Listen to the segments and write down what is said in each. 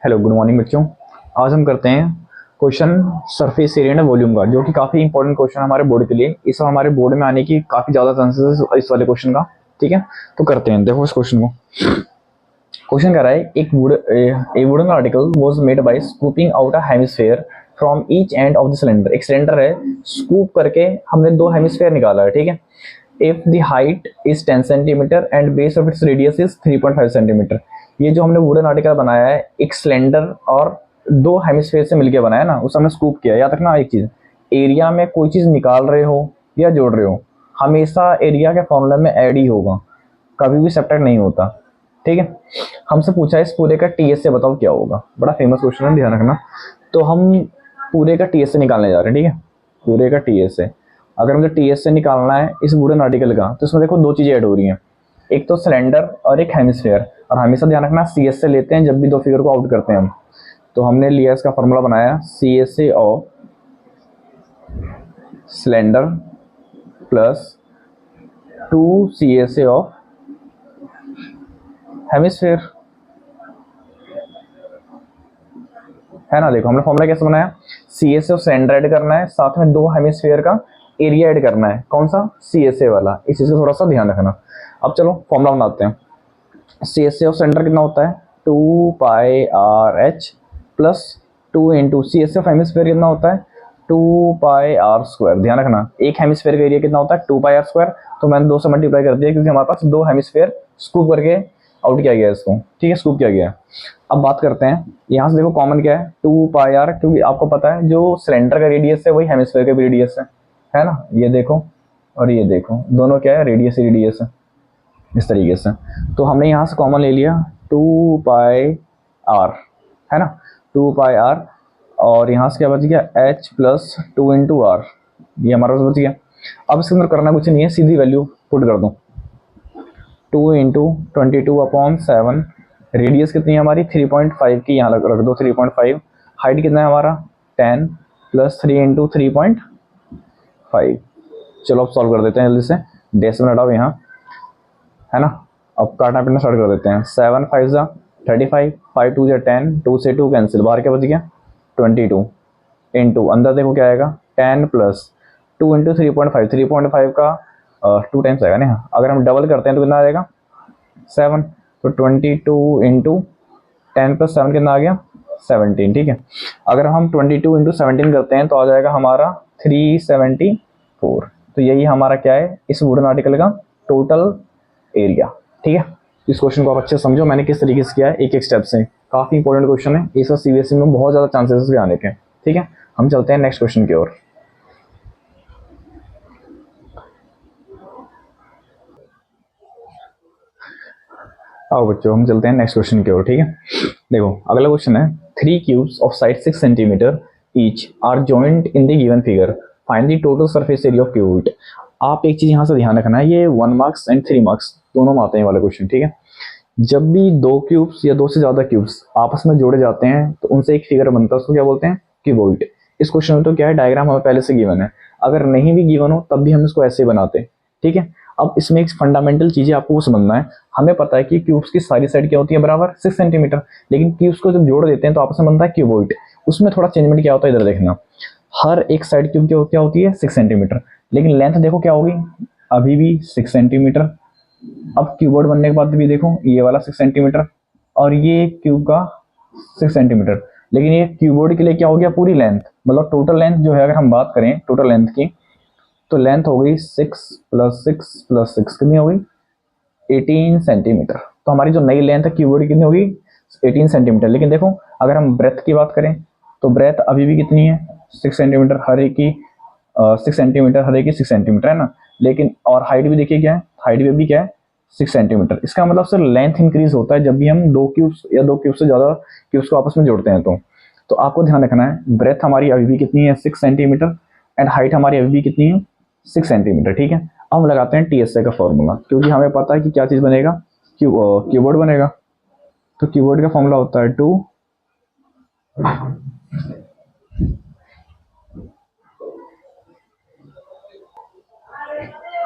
Hello, good morning बच्चों। आज हम करते हैं question surface area and volume का, जो कि काफ़ी इंपॉर्टेंट क्वेश्चन है हमारे बोर्ड के लिए। इस बार हमारे बोर्ड में आने की काफ़ी ज़्यादा चांसेस है इस वाले क्वेश्चन का। ठीक है, तो करते हैं। देखो इस क्वेश्चन को। क्वेश्चन कह रहा है ए wooden article was made by scooping out a hemisphere from each end of the cylinder. एक सिलेंडर है, स्कूप करके हमने दो हेमिस्फीयर निकाला है। ठीक है, if the height is 10 centimetre and base of its radius is 3.5 centimetre. ये जो हमने वुडन आर्टिकल बनाया है, एक सिलेंडर और दो हेमिस्फीयर से मिलकर बनाया ना, उसे हमने स्कूप किया। याद रखना एक चीज, एरिया में कोई चीज निकाल रहे हो या जोड़ रहे हो, हमेशा एरिया के फॉर्मूला में ऐड ही होगा, कभी भी सब्ट्रैक्ट नहीं होता। ठीक है, हमसे पूछा है इस पूरे का टीएस से बताओ क्या होगा। बड़ा फेमस क्वेश्चन है, ध्यान रखना। तो हम पूरे का टीएस से निकालने जा रहे हैं। ठीक है, पूरे का टीएस से अगर मुझे टीएस से निकालना है इस वुडन आर्टिकल का, तो इसमें देखो दो चीजें ऐड हो रही हैं, एक तो सिलेंडर और एक हेमिस्फीयर। और हमेशा ध्यान रखना सीएस से लेते हैं जब भी दो फिगर को आउट करते हैं हम। तो हमने लिया इसका फॉर्मूला बनाया, C S A of cylinder plus 2 CSA of hemisphere, है ना। देखो हमने फॉर्मूला कैसे बनाया, CSA ऑफ सिलेंडर ऐड करना है, साथ में दो हेमिस्फीयर का एरिया ऐड करना है। कौन सा, CSA वाला। इस चीज का थोड़ा सा ध्यान रखना। अब चलो फॉर्मूला बनाते हैं। CSA ऑफ सिलेंडर कितना होता है, 2πRH plus 2 into CSA of hemisphere कितना होता है, 2πr²। ध्यान रखना, एक हेमिस्फीयर का एरिया कितना होता है, 2πr²। तो मैंने दो से मल्टीप्लाई कर दिया क्योंकि हमारे पास दो हेमिस्फीयर स्कूप करके आउट किया गया है इसको। ठीक है, स्कूप किया गया है। अब बात करते हैं, यहाँ से देखो कॉमन क्या है, 2πr, क्योंकि आपको पता है जो सिलेंडर का रेडियस है वही हेमिस्फीयर का भी रेडियस है ना। ये देखो और ये देखो, दोनों क्या है, रेडियस ही रेडियस है, इस तरीके से। तो हमने यहाँ से कॉमन ले लिया 2πr, है ना, 2πr। और यहाँ से क्या बच गया, h प्लस 2 इंटू आर, ये हमारा पास बच गया। अब इसके अंदर करना कुछ नहीं है, सीधी वैल्यू पुट कर दो, 2 इंटू 22/7। रेडियस कितनी है हमारी, 3.5 की, यहाँ रख दो 3.5। हाइट कितना है हमारा, 10 प्लस 3 इंटू 3.5। चलो अब सॉल्व कर देते हैं जल्दी से, डेसिमल हटाओ यहाँ, है ना। अब काटना पीटना स्टार्ट कर देते हैं। 7 5 जा 35, 5 2 जा 10, 2 से 2 कैंसिल, बाहर क्या बच गया 22 इंटू अंदर देखो क्या आएगा, 10 प्लस 2 इंटू 3.5, 3.5 का 2 टाइम्स आएगा ना। अगर हम डबल करते हैं तो कितना आ जाएगा 7। तो 22 इंटू 10 प्लस 7 कितना आ गया 17। ठीक है, अगर हम 22 इंटू 17 करते हैं तो आ जाएगा हमारा 374। तो यही हमारा क्या है, इस वुडन आर्टिकल का टोटल एरिया। ठीक है, इस क्वेश्चन को आप अच्छे से समझो मैंने किस तरीके से किया है, एक एक स्टेप से। काफी इंपॉर्टेंट क्वेश्चन है, इसका सीबीएसई में बहुत ज्यादा चांसेस है आने के। ठीक है, हम चलते हैं नेक्स्ट क्वेश्चन की ओर। आओ बच्चों, हम चलते हैं नेक्स्ट क्वेश्चन की ओर। ठीक है, देखो अगला क्वेश्चन है, 3 cubes of side 6 centimetre each are joint in the given figure, find the total surface area of cube. आप एक चीज यहाँ से ध्यान रखना है, ये 1 मार्क्स एंड 3 मार्क्स दोनों में आते हैं वाले क्वेश्चन। ठीक है, जब भी दो क्यूब्स या दो से ज्यादा क्यूब्स आपस में जोड़े जाते हैं तो उनसे एक फिगर बनता है, उसको क्या बोलते हैं, क्यूबॉइड। इस क्वेश्चन में तो क्या है, डायग्राम हमें पहले से गिवन है, अगर नहीं भी गिवन हो तब भी हम इसको ऐसे बनाते हैं। ठीक है, अब इसमें एक फंडामेंटल चीज है, आपको वो समझना है। हमें पता है कि क्यूब्स की सारी साइड क्या होती है, बराबर 6 सेंटीमीटर, लेकिन क्यूब्स को जब जोड़ देते हैं तो आपस में बनता है क्यूबॉइड। उसमें थोड़ा चेंजमेंट क्या होता है, इधर देखना, हर एक साइड क्यूब क्या होती है 6 सेंटीमीटर, लेकिन लेंथ देखो क्या होगी, अभी भी 6 सेंटीमीटर। अब क्यूबॉइड बनने के बाद भी देखो ये वाला 6 सेंटीमीटर और ये क्यूब का 6 सेंटीमीटर, लेकिन ये क्यूबॉइड के लिए क्या हो गया, पूरी लेंथ, मतलब टोटल लेंथ जो है, अगर हम बात करें टोटल लेंथ की, तो लेंथ हो गई 6 प्लस 6 प्लस 6, कितनी हो गई 18 सेंटीमीटर। तो हमारी जो नई लेंथ है क्यूबॉइड की कितनी होगी 18 सेंटीमीटर। लेकिन देखो अगर हम ब्रेथ की बात करें तो ब्रेथ अभी भी कितनी है 6 सेंटीमीटर, हर एक की 6 सेंटीमीटर, हर एक की 6 सेंटीमीटर, है ना। लेकिन और हाइट भी देखिए क्या है, हाइट भी क्या है 6 सेंटीमीटर। इसका मतलब सिर्फ लेंथ इंक्रीज होता है जब भी हम दो क्यूब्स या दो क्यूब से ज्यादा क्यूब्स को आपस में जोड़ते हैं। तो आपको ध्यान रखना है, ब्रेथ हमारी अभी भी कितनी है 6 सेंटीमीटर एंड हाइट हमारी अभी भी कितनी है 6 सेंटीमीटर। ठीक है, अब हम लगाते हैं टीएसए का फॉर्मूला, क्योंकि हमें पता है कि क्या चीज बनेगा, क्यूबॉइड बनेगा। तो क्यूबॉइड का फॉर्मूला होता है 2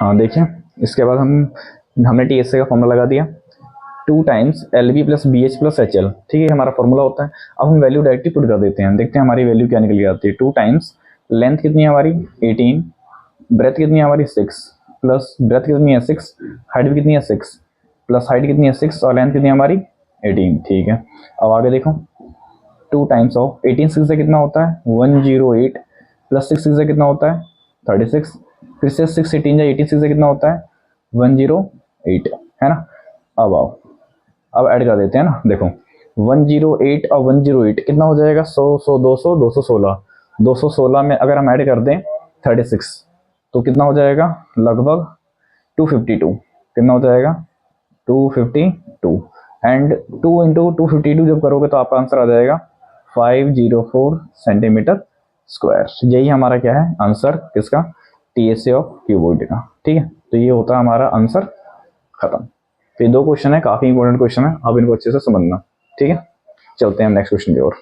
हाँ देखिए, इसके बाद हमने टीएसए का फॉर्मूला लगा दिया, 2 times L B plus B H plus H L, ठीक है, हमारा फॉर्मूला होता है। अब हम वैल्यू डायरेक्टली पुट कर देते हैं, देखते हैं हमारी वैल्यू क्या निकल के आती है। 2 टाइम्स लेंथ कितनी है हमारी 18, ब्रेथ कितनी है हमारी 6, प्लस ब्रेथ कितनी है 6, हाइट भी कितनी है 6, प्लस हाइट कितनी है 6 और लेंथ कितनी है हमारी 18, ठीक है। अब आगे देखो 2 टाइम्स ऑफ 18 6 से कितना होता है 108, प्लस 6 6 से कितना होता है 36, फिर से 6 18 या 18 6 से कितना होता है 108, है ना। अब आओ अब ऐड कर देते हैं ना, देखो 108 और 108 कितना हो जाएगा 100 100 200 216, 216 में अगर हम ऐड कर दें 36 तो कितना हो जाएगा लगभग 252, कितना हो जाएगा 252, एंड 2 इंटू 252 जब करोगे तो आपका आंसर आ जाएगा 504 सेंटीमीटर स्क्वायर। यही हमारा क्या है आंसर किसका, टीएसए ऑफ क्यूबॉइड का, ठीक है। तो ये होता है हमारा आंसर, खत्म। तो ये 2 क्वेश्चन है, काफी इंपॉर्टेंट क्वेश्चन है, अब इनको अच्छे से समझना, ठीक है। चलते हैं नेक्स्ट क्वेश्चन की ओर।